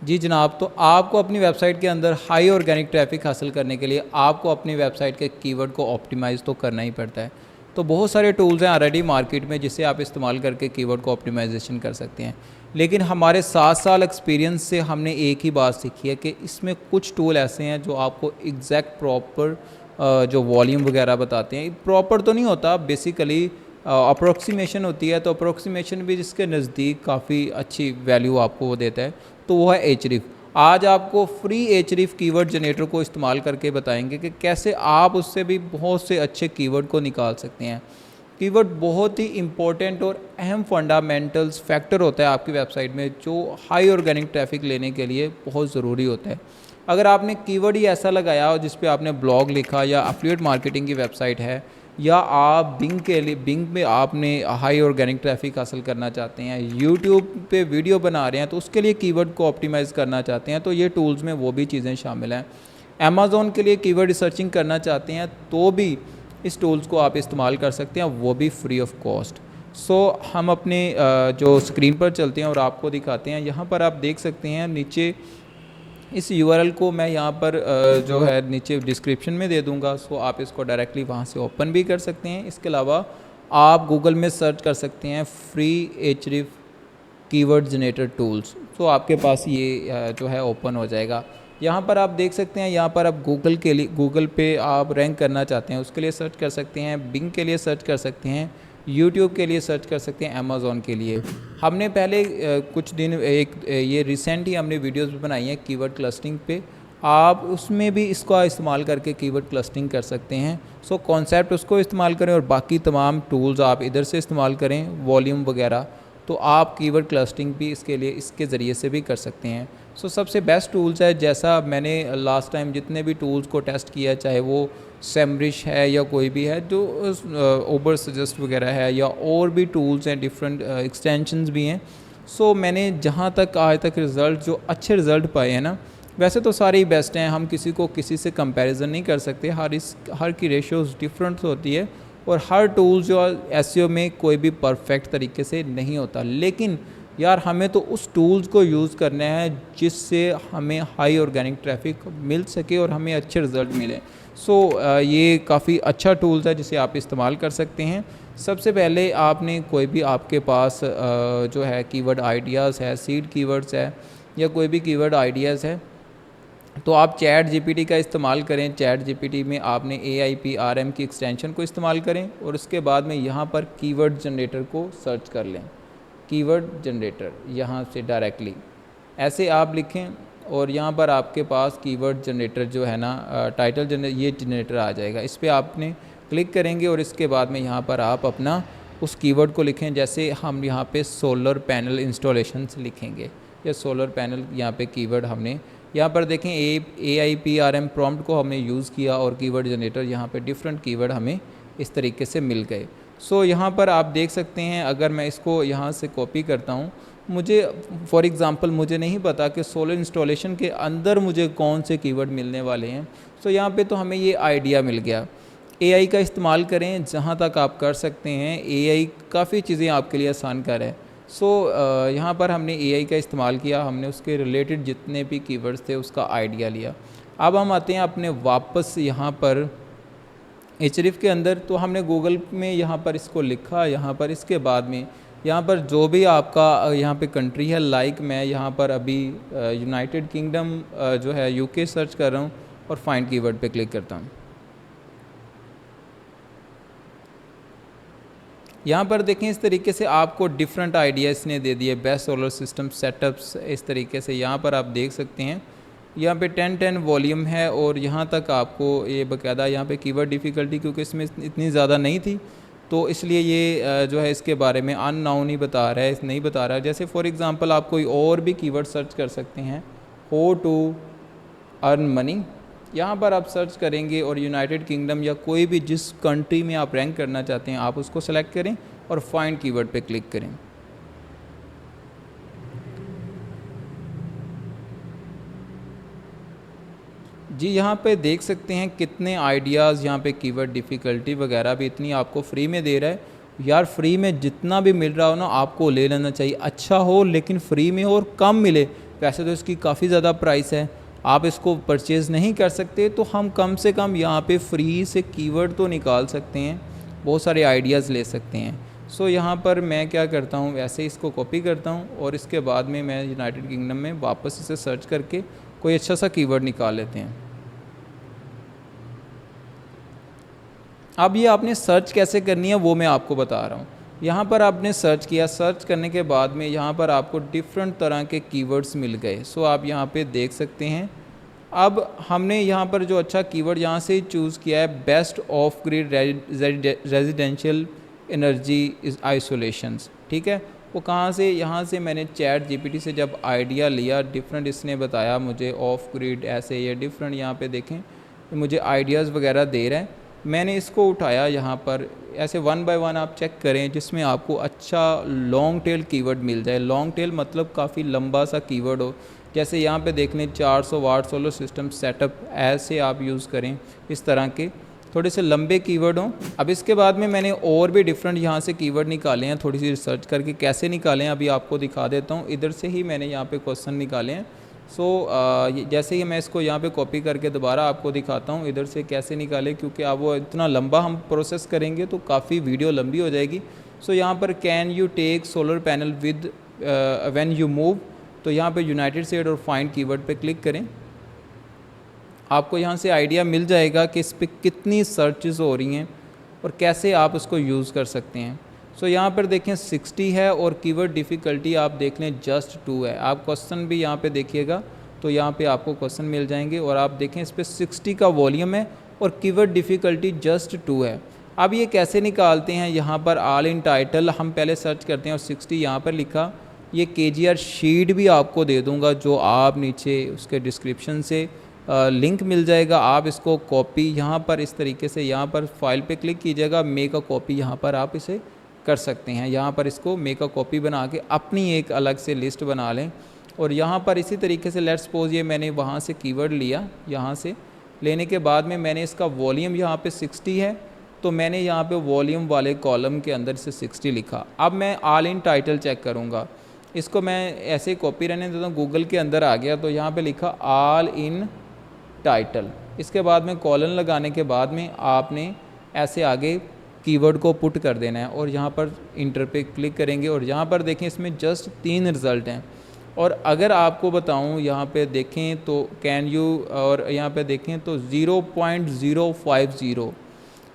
जी जनाब, तो आपको अपनी वेबसाइट के अंदर हाई ऑर्गेनिक ट्रैफिक हासिल करने के लिए आपको अपनी वेबसाइट के कीवर्ड को ऑप्टिमाइज़ तो करना ही पड़ता है। तो बहुत सारे टूल्स हैं ऑलरेडी मार्केट में जिसे आप इस्तेमाल करके कीवर्ड को ऑप्टिमाइजेशन कर सकते हैं। लेकिन हमारे 7 साल एक्सपीरियंस से हमने एक ही बात सीखी है कि इसमें कुछ टूल ऐसे हैं जो आपको एग्जैक्ट प्रॉपर जो वॉल्यूम वगैरह बताते हैं। प्रॉपर तो नहीं होता, बेसिकली अप्रोक्सीमेशन होती है, तो अप्रोक्सीमेशन भी जिसके नज़दीक काफ़ी अच्छी वैल्यू आपको वो देता है, तो वो है एचरीफ। आज आपको फ्री एचरीफ कीवर्ड जनरेटर को इस्तेमाल करके बताएंगे कि कैसे आप उससे भी बहुत से अच्छे कीवर्ड को निकाल सकते हैं। कीवर्ड बहुत ही इंपॉर्टेंट और अहम फंडामेंटल्स फैक्टर होता है आपकी वेबसाइट में, जो हाई ऑर्गेनिक ट्रैफिक लेने के लिए बहुत ज़रूरी होता है। अगर आपने कीवर्ड ही ऐसा लगाया हो जिस पे आपने ब्लॉग लिखा या एफिलिएट मार्केटिंग की वेबसाइट है, या आप बिंग के लिए बिंग में आपने हाई ऑर्गेनिक ट्रैफिक हासिल करना चाहते हैं, यूट्यूब पे वीडियो बना रहे हैं तो उसके लिए कीवर्ड को ऑप्टिमाइज़ करना चाहते हैं, तो ये टूल्स में वो भी चीज़ें शामिल हैं। अमेज़ॉन के लिए कीवर्ड रिसर्चिंग करना चाहते हैं तो भी इस टूल्स को आप इस्तेमाल कर सकते हैं, वो भी फ्री ऑफ कॉस्ट। सो हम अपने जो स्क्रीन पर चलते हैं और आपको दिखाते हैं। यहाँ पर आप देख सकते हैं नीचे इस यूआरएल को मैं यहाँ पर जो है नीचे डिस्क्रिप्शन में दे दूँगा। सो आप इसको डायरेक्टली वहाँ से ओपन भी कर सकते हैं। इसके अलावा आप गूगल में सर्च कर सकते हैं फ्री एचरीफ कीवर्ड जनरेटर टूल्स, तो आपके पास ये जो है ओपन हो जाएगा। यहाँ पर आप देख सकते हैं, यहाँ पर आप गूगल पे आप रैंक करना चाहते हैं उसके लिए सर्च कर सकते हैं, बिंग के लिए सर्च कर सकते हैं, यूट्यूब के लिए सर्च कर सकते हैं, अमेज़ॉन के लिए। हमने पहले कुछ दिन ये रिसेंट ही हमने वीडियोस भी बनाई हैं कीवर्ड क्लस्टरिंग पे, आप उसमें भी इसका इस्तेमाल करके कीवर्ड क्लस्टरिंग कर सकते हैं। सो कॉन्सेप्ट उसको इस्तेमाल करें और बाकी तमाम टूल्स आप इधर से इस्तेमाल करें, वॉल्यूम वगैरह, तो आप कीवर्ड क्लस्टरिंग भी इसके ज़रिए से भी कर सकते हैं। सो सबसे बेस्ट टूल्स है, जैसा मैंने लास्ट टाइम जितने भी टूल्स को टेस्ट किया, चाहे वो सेमरिश है या कोई भी है जो ओबर सजेस्ट वगैरह है, या और भी टूल्स हैं, डिफरेंट एक्सटेंशंस भी हैं। सो मैंने जहाँ तक आज तक रिज़ल्ट जो अच्छे रिज़ल्ट पाए हैं ना, वैसे तो सारे ही बेस्ट हैं, हम किसी से कंपैरिजन नहीं कर सकते, हर की रेशियोज़ डिफरेंट होती है और हर टूल जो एसईओ में कोई भी परफेक्ट तरीके से नहीं होता। लेकिन यार हमें तो उस टूल्स को यूज़ करना है जिससे हमें हाई ऑर्गेनिक ट्रैफिक मिल सके और हमें अच्छे रिज़ल्ट मिले। सो ये काफ़ी अच्छा टूल्स है जिसे आप इस्तेमाल कर सकते हैं। सबसे पहले आपने कोई भी आपके पास जो है कीवर्ड आइडियाज़ है, सीड कीवर्ड्स है या कोई भी कीवर्ड आइडियाज़ है, तो आप चैट जीपीटी का इस्तेमाल करें। चैट जीपीटी में आपने AIPRM की एक्सटेंशन को इस्तेमाल करें और उसके बाद में यहाँ पर कीवर्ड जनरेटर को सर्च कर लें। कीवर्ड जनरेटर यहाँ से डायरेक्टली ऐसे आप लिखें और यहाँ पर आपके पास कीवर्ड जनरेटर जो है ना, टाइटल ये जनरेटर आ जाएगा। इस पर आपने क्लिक करेंगे और इसके बाद में यहाँ पर आप अपना उस कीवर्ड को लिखें। जैसे हम यहाँ पे सोलर पैनल इंस्टॉलेशंस लिखेंगे या सोलर पैनल, यहाँ पे कीवर्ड हमने यहाँ पर देखें AIPRM प्रॉम्प्ट को हमने यूज़ किया और कीवर्ड जनरेटर यहाँ पे डिफरेंट कीवर्ड हमें इस तरीके से मिल गए। सो यहाँ पर आप देख सकते हैं, अगर मैं इसको यहाँ से कॉपी करता हूँ, मुझे फॉर एग्ज़ाम्पल मुझे नहीं पता कि सोलर इंस्टॉलेशन के अंदर मुझे कौन से कीवर्ड मिलने वाले हैं। सो यहाँ पे तो हमें ये आइडिया मिल गया। AI का इस्तेमाल करें जहाँ तक आप कर सकते हैं, AI काफ़ी चीज़ें आपके लिए आसान कर है। सो यहाँ पर हमने AI का इस्तेमाल किया, हमने उसके रिलेटेड जितने भी कीवर्ड्स थे उसका आइडिया लिया। अब हम आते हैं अपने वापस यहाँ पर एचरीफ के अंदर, तो हमने गूगल में यहाँ पर इसको लिखा, यहाँ पर इसके बाद में यहाँ पर जो भी आपका यहाँ पे कंट्री है, लाइक मैं यहाँ पर अभी यूनाइटेड किंगडम जो है UK सर्च कर रहा हूँ और फाइंड कीवर्ड पे क्लिक करता हूँ। यहाँ पर देखें इस तरीके से आपको डिफरेंट आइडिया इसने दे दिए, बेस्ट सोलर सिस्टम सेटअप्स, इस तरीके से यहाँ पर आप देख सकते हैं। यहाँ पे 10 वॉल्यूम है और यहाँ तक आपको ये बाकायदा यहाँ पे कीवर्ड डिफ़िकल्टी क्योंकि इसमें इतनी ज़्यादा नहीं थी, तो इसलिए ये जो है इसके बारे में अननाउन ही बता रहा है, नहीं बता रहा है। जैसे फॉर एग्ज़ाम्पल आप कोई और भी कीवर्ड सर्च कर सकते हैं, हाउ टू अर्न मनी, यहाँ पर आप सर्च करेंगे और यूनाइटेड किंगडम या कोई भी जिस कंट्री में आप रैंक करना चाहते हैं आप उसको सेलेक्ट करें और फाइंड कीवर्ड पे क्लिक करें। जी यहाँ पे देख सकते हैं कितने आइडियाज़, यहाँ पे कीवर्ड डिफ़िकल्टी वगैरह भी इतनी आपको फ्री में दे रहा है। यार फ्री में जितना भी मिल रहा हो ना आपको ले लेना चाहिए, अच्छा हो लेकिन फ्री में हो और कम मिले वैसे तो इसकी काफ़ी ज़्यादा प्राइस है, आप इसको परचेज़ नहीं कर सकते, तो हम कम से कम यहाँ पे फ्री से कीवर्ड तो निकाल सकते हैं, बहुत सारे आइडियाज़ ले सकते हैं। सो यहाँ पर मैं क्या करता हूँ, वैसे इसको कॉपी करता हूँ और इसके बाद में मैं यूनाइटेड किंगडम में वापस इसे सर्च करके कोई अच्छा सा कीवर्ड निकाल लेते हैं। अब ये आपने सर्च कैसे करनी है वो मैं आपको बता रहा हूँ। यहाँ पर आपने सर्च किया, सर्च करने के बाद में यहाँ पर आपको डिफरेंट तरह के कीवर्ड्स मिल गए। सो आप यहाँ पे देख सकते हैं। अब हमने यहाँ पर जो अच्छा कीवर्ड यहाँ से चूज़ किया है, best off grid residential energy isolations, ठीक है। वो कहाँ से, यहाँ से मैंने चैट जीपीटी से जब आइडिया लिया, डिफरेंट इसने बताया मुझे ऑफ ग्रिड ऐसे, ये डिफरेंट यहाँ पे देखें मुझे आइडियाज़ वगैरह दे रहा है। मैंने इसको उठाया, यहाँ पर ऐसे वन बाय वन आप चेक करें जिसमें आपको अच्छा लॉन्ग टेल कीवर्ड मिल जाए। लॉन्ग टेल मतलब काफ़ी लंबा सा कीवर्ड हो, जैसे यहाँ पे देख लें 400 वाट सोलर सिस्टम सेटअप, ऐसे आप यूज़ करें, इस तरह के थोड़े से लंबे कीवर्ड हों। अब इसके बाद में मैंने और भी डिफरेंट यहाँ से कीवर्ड निकाले हैं, थोड़ी सी रिसर्च करके कैसे निकाले हैं अभी आपको दिखा देता हूँ। इधर से ही मैंने यहाँ पे क्वेश्चन निकाले हैं। सो जैसे ही मैं इसको यहाँ पे कॉपी करके दोबारा आपको दिखाता हूँ इधर से कैसे निकाले, क्योंकि अब वो इतना लंबा हम प्रोसेस करेंगे तो काफ़ी वीडियो लंबी हो जाएगी। सो यहाँ पर can you take solar panel with when you move, तो यहाँ पे यूनाइटेड स्टेट और फाइंड कीवर्ड पे क्लिक करें। आपको यहाँ से आइडिया मिल जाएगा कि इस पर कितनी सर्चेस हो रही हैं और कैसे आप उसको यूज़ कर सकते हैं। सो यहाँ पर देखें 60 है और कीवर्ड डिफ़िकल्टी आप देख लें जस्ट 2 है। आप क्वेश्चन भी यहाँ पे देखिएगा तो यहाँ पे आपको क्वेश्चन मिल जाएंगे और आप देखें इस पर 60 का वॉल्यूम है और कीवर्ड डिफ़िकल्टी जस्ट 2 है। अब ये कैसे निकालते हैं, यहाँ पर ऑल इन टाइटल हम पहले सर्च करते हैं और 60 यहाँ पर लिखा। ये KGR शीट भी आपको दे दूँगा जो आप नीचे उसके डिस्क्रिप्शन से लिंक मिल जाएगा। आप इसको कॉपी यहाँ पर इस तरीके से यहाँ पर फाइल पे क्लिक कीजिएगा, मेक अ कॉपी, यहाँ पर आप इसे कर सकते हैं। यहाँ पर इसको मेक अ कॉपी बना के अपनी एक अलग से लिस्ट बना लें और यहाँ पर इसी तरीके से लेट्स सपोज ये मैंने वहाँ से कीवर्ड लिया, यहाँ से लेने के बाद में मैंने इसका वॉल्यूम यहाँ पे 60 है तो मैंने यहाँ पे वॉल्यूम वाले कॉलम के अंदर से 60 लिखा। अब मैं ऑल इन टाइटल चेक करूँगा, इसको मैं ऐसे कॉपी रहने देता हूँ, गूगल के अंदर आ गया तो यहाँ पे लिखा ऑल इन टाइटल। इसके बाद में कॉलन लगाने के बाद में आपने ऐसे आगे कीवर्ड को पुट कर देना है और यहाँ पर इंटर पे क्लिक करेंगे और यहाँ पर देखें इसमें जस्ट 3 रिज़ल्ट हैं। और अगर आपको बताऊँ यहाँ पे देखें तो कैन यू, और यहाँ पे देखें तो 0.050,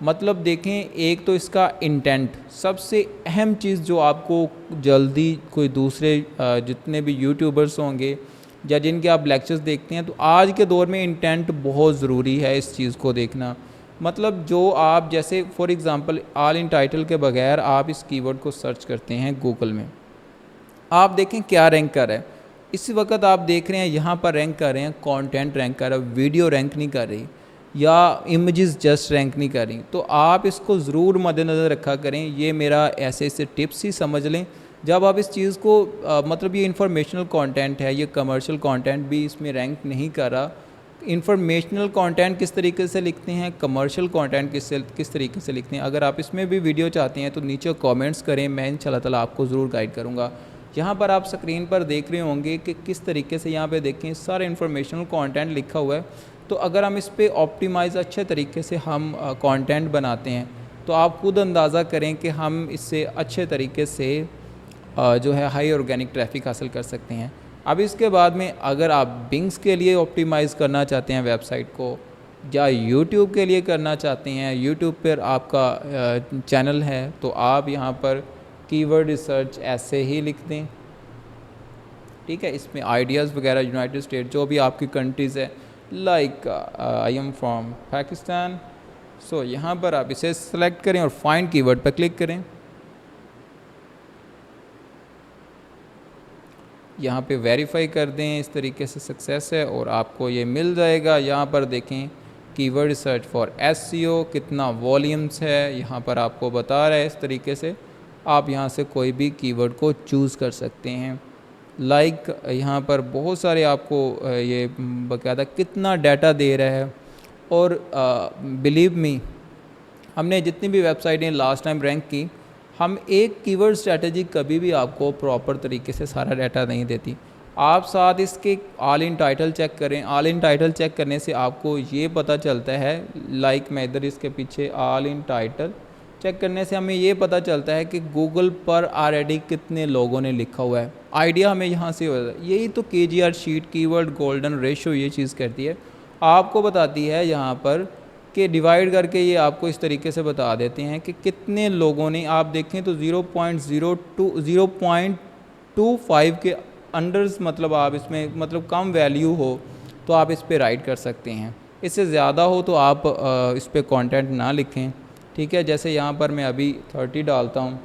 मतलब देखें एक तो इसका इंटेंट, सबसे अहम चीज़ जो आपको जल्दी कोई दूसरे जितने भी यूट्यूबर्स होंगे या जिनके आप लेक्चर्स देखते हैं तो आज के दौर में इंटेंट बहुत ज़रूरी है इस चीज़ को देखना। मतलब जो आप जैसे for example all in title के बगैर आप इस कीवर्ड को सर्च करते हैं गूगल में, आप देखें क्या रैंक कर रहा है। इस वक्त आप देख रहे हैं यहाँ पर रैंक कर रहे हैं, कंटेंट रैंक कर रहा है, वीडियो रैंक नहीं कर रही या इमेजेस जस्ट रैंक नहीं कर रही। तो आप इसको ज़रूर मद्देनज़र रखा करें। ये मेरा ऐसे टिप्स ही समझ लें। जब आप इस चीज़ को मतलब ये इंफॉर्मेशनल कंटेंट है, ये कमर्शियल कंटेंट भी इसमें रैंक नहीं कर रहा। इंफॉर्मेशनल कंटेंट किस तरीके से लिखते हैं, कमर्शियल कंटेंट किस तरीके से लिखते हैं, अगर आप इसमें भी वीडियो चाहते हैं तो नीचे कमेंट्स करें, मैं इंशाल्लाह ताला आपको ज़रूर गाइड करूँगा। यहाँ पर आप स्क्रीन पर देख रहे होंगे कि किस तरीके से यहाँ पे देखें सारा इंफॉर्मेशनल कंटेंट लिखा हुआ है। तो अगर हम इस पर ऑप्टिमाइज़ अच्छे तरीके से हम कंटेंट बनाते हैं तो आप खुद अंदाज़ा करें कि हम इससे अच्छे तरीके से जो है हाई ऑर्गेनिक ट्रैफिक हासिल कर सकते हैं। अब इसके बाद में अगर आप बिंग्स के लिए ऑप्टिमाइज़ करना चाहते हैं वेबसाइट को या यूट्यूब के लिए करना चाहते हैं, यूट्यूब पर आपका चैनल है तो आप यहाँ पर कीवर्ड रिसर्च ऐसे ही लिख दें, ठीक है। इसमें आइडियाज़ वगैरह यूनाइटेड स्टेट जो भी आपकी कंट्रीज़ है, like I am from Pakistan, so यहाँ पर आप इसे सेलेक्ट करें और फाइंड कीवर्ड पर क्लिक करें। यहाँ पे वेरीफाई कर दें, इस तरीके से सक्सेस है और आपको ये मिल जाएगा। यहाँ पर देखें कीवर्ड रिसर्च फॉर SEO कितना वॉल्यूम्स है, यहाँ पर आपको बता रहा है। इस तरीके से आप यहाँ से कोई भी कीवर्ड को चूज़ कर सकते हैं। लाइक यहाँ पर बहुत सारे आपको ये बाकायदा कितना डाटा दे रहा है। और बिलीव मी, हमने जितनी भी वेबसाइटें लास्ट टाइम रैंक की, हम एक कीवर्ड स्ट्रेटजी कभी भी आपको प्रॉपर तरीके से सारा डाटा नहीं देती। आप साथ इसके ऑल इन टाइटल चेक करें। ऑल इन टाइटल चेक करने से आपको ये पता चलता है, लाइक मैं इधर इसके पीछे ऑल इन टाइटल चेक करने से हमें ये पता चलता है कि गूगल पर ऑलरेडी कितने लोगों ने लिखा हुआ है। आइडिया हमें यहाँ से होता है। यही तो KGR sheet keyword golden ratio ये चीज़ करती है, आपको बताती है यहाँ पर कि डिवाइड करके ये आपको इस तरीके से बता देते हैं कि कितने लोगों ने, आप देखें तो 0.25 के अंडर्स, मतलब आप इसमें मतलब कम वैल्यू हो तो आप इस पर राइट कर सकते हैं। इससे ज़्यादा हो तो आप इस पर कंटेंट ना लिखें, ठीक है। जैसे यहाँ पर मैं अभी 30 डालता हूँ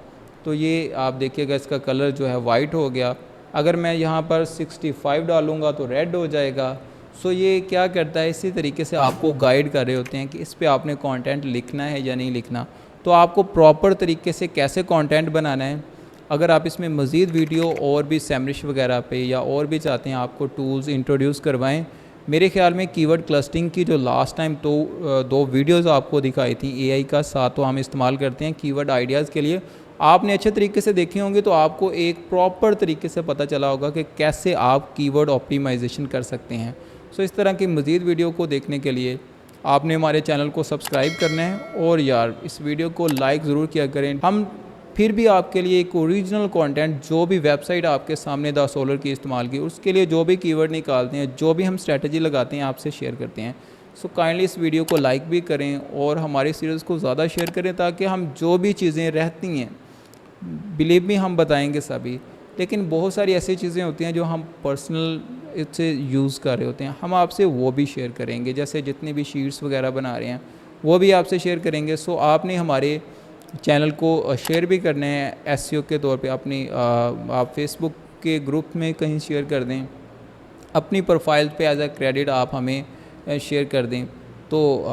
तो ये आप देखिएगा इसका कलर जो है वाइट हो गया। अगर मैं यहाँ पर 65 डालूँगा तो रेड हो जाएगा। सो ये क्या करता है, इसी तरीके से आपको गाइड कर रहे होते हैं कि इस पे आपने कंटेंट लिखना है या नहीं लिखना। तो आपको प्रॉपर तरीके से कैसे कंटेंट बनाना है, अगर आप इसमें मज़ीद वीडियो और भी सैमरिश वगैरह पे या और भी चाहते हैं आपको टूल्स इंट्रोड्यूस करवाएं, मेरे ख्याल में कीवर्ड क्लस्टरिंग की जो लास्ट टाइम दो वीडियोस आपको दिखाई थी AI का 7 तो हम इस्तेमाल करते हैं कीवर्ड आइडियाज़ के लिए, आपने अच्छे तरीके से देखे होंगे तो आपको एक प्रॉपर तरीके से पता चला होगा कि कैसे आप कीवर्ड ऑप्टिमाइजेशन कर सकते हैं। सो इस तरह की मज़ीद वीडियो को देखने के लिए आपने हमारे चैनल को सब्सक्राइब करना है, और यार इस वीडियो को लाइक ज़रूर किया करें। हम फिर भी आपके लिए एक ओरिजिनल कंटेंट, जो भी वेबसाइट आपके सामने द सोलर की इस्तेमाल की, उसके लिए जो भी कीवर्ड निकालते हैं, जो भी हम स्ट्रेटजी लगाते हैं, आपसे शेयर करते हैं। सो काइंडली इस वीडियो को लाइक भी करें और हमारी सीरीज़ को ज़्यादा शेयर करें, ताकि हम जो भी चीज़ें रहती हैं, बिलीव मी हम बताएंगे सभी, लेकिन बहुत सारी ऐसी चीज़ें होती हैं जो हम पर्सनल इससे यूज़ कर रहे होते हैं, हम आपसे वो भी शेयर करेंगे। जैसे जितनी भी शीट्स वगैरह बना रहे हैं वो भी आपसे शेयर करेंगे। सो आपने हमारे चैनल को शेयर भी करने हैं SEO के तौर पे। अपनी आप फेसबुक के ग्रुप में कहीं शेयर कर दें, अपनी प्रोफाइल पे एज अ क्रेडिट आप हमें शेयर कर दें, तो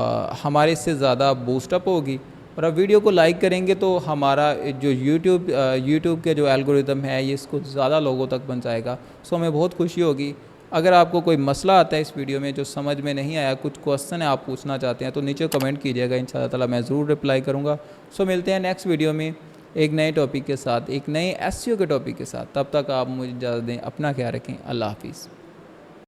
हमारे इससे ज़्यादा बूस्टअप होगी। और अब वीडियो को लाइक करेंगे तो हमारा जो यूट्यूब के जो एल्गोरिदम है ये इसको ज़्यादा लोगों तक पहुंचाएगा। सो हमें बहुत खुशी होगी। अगर आपको कोई मसला आता है इस वीडियो में जो समझ में नहीं आया, कुछ क्वेश्चन है आप पूछना चाहते हैं, तो नीचे कमेंट कीजिएगा, इंशाअल्लाह ताला मैं ज़रूर रिप्लाई करूँगा। सो मिलते हैं नेक्स्ट वीडियो में एक नए टॉपिक के साथ, एक नए SEO के टॉपिक के साथ। तब तक आप मुझे इजाज़त दें, अपना ख्याल रखें। अल्लाह हाफिज़।